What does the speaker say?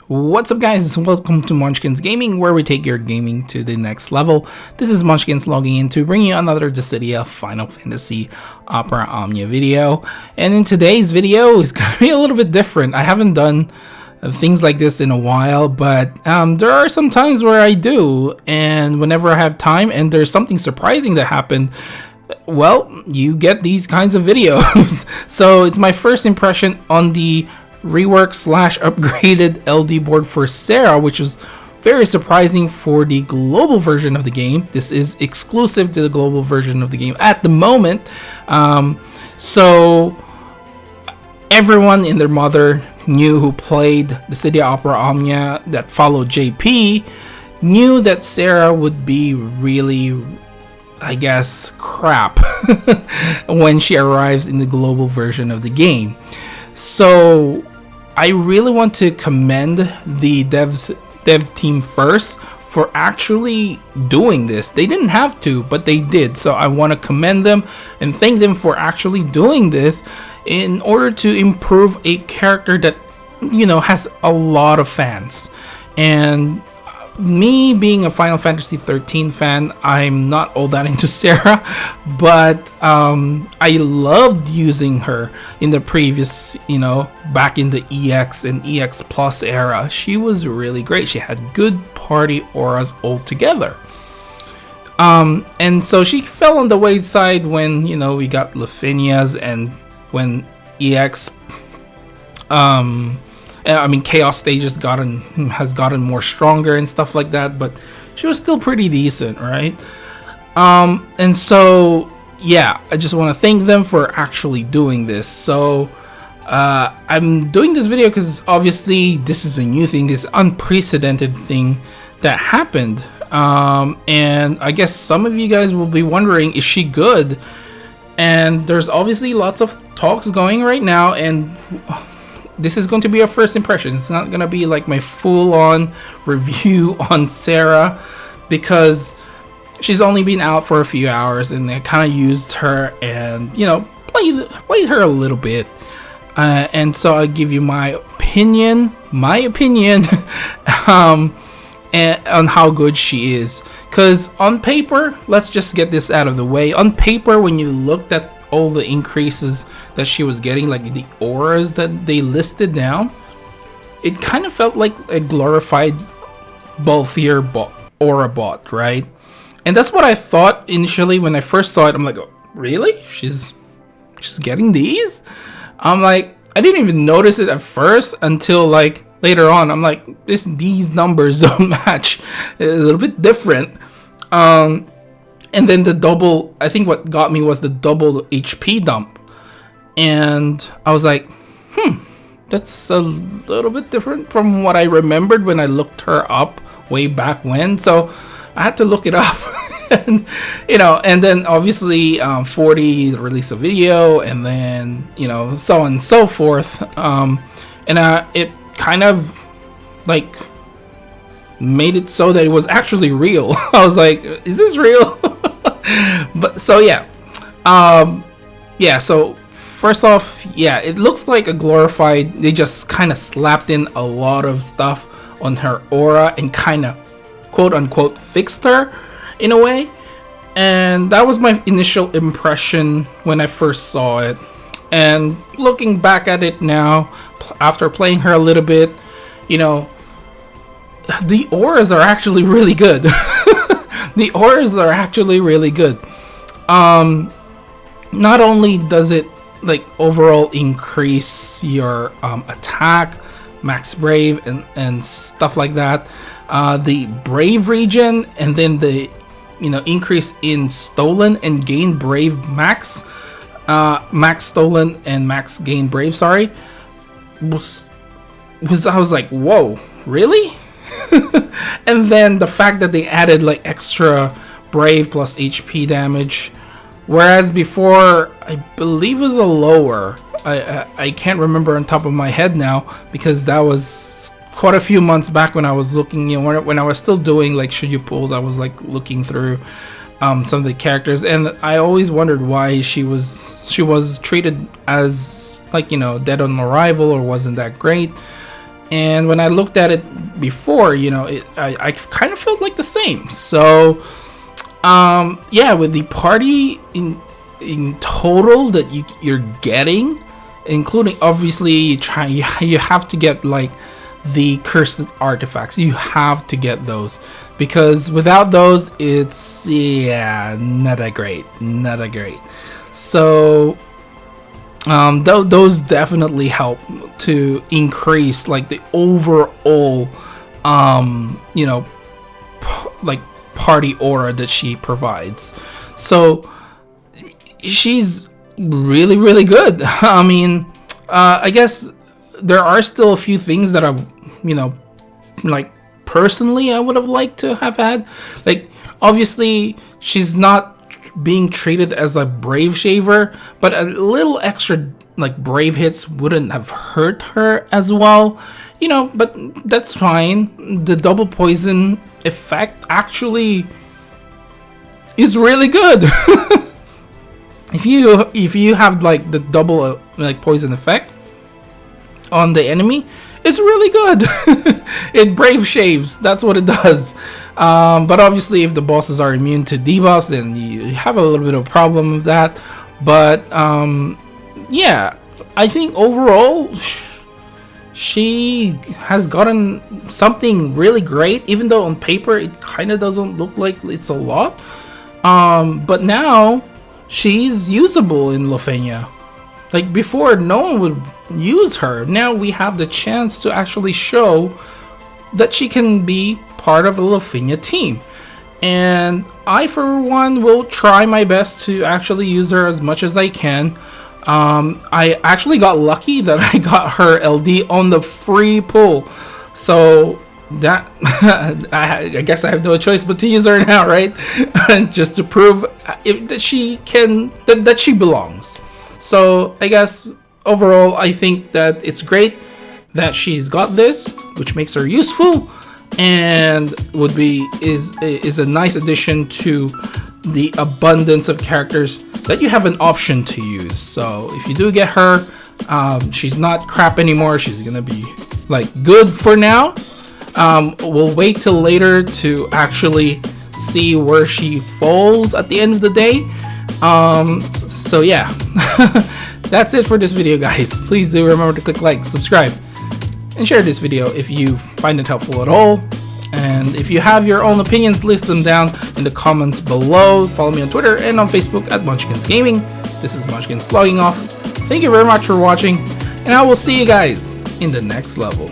What's up, guys? Welcome to Munchkins Gaming, where we take your gaming to the next level. This is Munchkins logging in to bring you another Dissidia Final Fantasy Opera Omnia video. And in today's video, it's going to be a little bit different. I haven't done things like this in a while, but there are some times where I do. And whenever I have time and there's something surprising that happened, well, you get these kinds of videos. So it's my first impression on the rework / upgraded LD board for Serah, which was very surprising for the global version of the game. This is exclusive to the global version of the game at the moment. So everyone and their mother knew who played Dissidia Opera Omnia that followed JP knew that Serah would be really, I guess, crap when she arrives in the global version of the game. So I really want to commend the dev team first for actually doing this. They didn't have to, but they did. So I want to commend them and thank them for actually doing this in order to improve a character that, you know, has a lot of fans. And me being a Final Fantasy 13 fan, I'm not all that into Serah, but I loved using her in the previous, back in the EX and EX Plus era. She was really great. She had good party auras altogether. And so she fell on the wayside when, we got Lafinia's and when EX Chaos Stage has gotten more stronger and stuff like that, but she was still pretty decent, right? And so, yeah, I just want to thank them for actually doing this. So, I'm doing this video because obviously this is a new thing, this unprecedented thing that happened. And I guess some of you guys will be wondering, is she good? And there's obviously lots of talks going right now, and this is going to be a first impression. It's not going to be like my full-on review on Serah because she's only been out for a few hours and I kind of used her and, played her a little bit. And so I'll give you my opinion on how good she is. Because on paper, let's just get this out of the way. On paper, when you looked at all the increases that she was getting, like the auras that they listed down, it kind of felt like a glorified bulkier aura bot, right? And that's what I thought initially when I first saw it. I'm like, oh, really? She's getting these? I'm like, I didn't even notice it at first until like later on. I'm like, these numbers don't match. It's a little bit different. And then the double, I think what got me was the double HP dump. And I was like, that's a little bit different from what I remembered when I looked her up way back when. So I had to look it up. And, and then obviously 40 released a video and then, so on and so forth. And it kind of like made it so that it was actually real. I was like, is this real? But so yeah, so first off, yeah, it looks like a glorified, they just kind of slapped in a lot of stuff on her aura and kind of quote unquote fixed her in a way. And that was my initial impression when I first saw it. And looking back at it now, after playing her a little bit, the auras are actually really good. The auras are actually really good. Not only does it like overall increase your attack, max brave and stuff like that, the brave region and then the increase in stolen and gain brave max stolen and max gain brave, sorry, was I was like, whoa, really? And then the fact that they added like extra brave plus HP damage, whereas before I believe it was a lower, I can't remember on top of my head now because that was quite a few months back when I was looking, when I was still doing like should you pulls. I was like looking through some of the characters, and I always wondered why she was treated as like dead on arrival or wasn't that great. and when I looked at it before, you know, I kind of felt like the same. So yeah, with the party in total that you're getting, including obviously you have to get like the cursed artifacts. You have to get those, because without those it's, yeah, not that great. So those definitely help to increase like the overall you know, like party aura that she provides. So she's really good. I mean, I guess there are still a few things that I, you know, like personally I would have liked to have had. Like obviously she's not being treated as a brave shaver, but a little extra like brave hits wouldn't have hurt her as well, you know, but that's fine. The double poison effect actually is really good. if you have like the double like poison effect on the enemy, it's really good. It brave shaves, that's what it does. But obviously if the bosses are immune to debuffs, then you have a little bit of a problem with that. But yeah, I think overall she has gotten something really great, even though on paper it kind of doesn't look like it's a lot. But now she's usable in Lofenia. Like before, no one would use her. Now we have the chance to actually show that she can be part of a Lofenia team. And I, for one, will try my best to actually use her as much as I can. I actually got lucky that I got her LD on the free pull. So that I guess I have no choice but to use her now, right? Just to prove that she can, that she belongs. So I guess overall I think that it's great that she's got this, which makes her useful and is a nice addition to the abundance of characters that you have an option to use. So if you do get her, she's not crap anymore. She's gonna be like good for now. We'll wait till later to actually see where she falls at the end of the day. So yeah, that's it for this video, guys. Please do remember to click like, subscribe, and share this video if you find it helpful at all. And if you have your own opinions, list them down in the comments below. Follow me on Twitter and on Facebook at Munchkins Gaming. This is Munchkins logging off. Thank you very much for watching, and I will see you guys in the next level.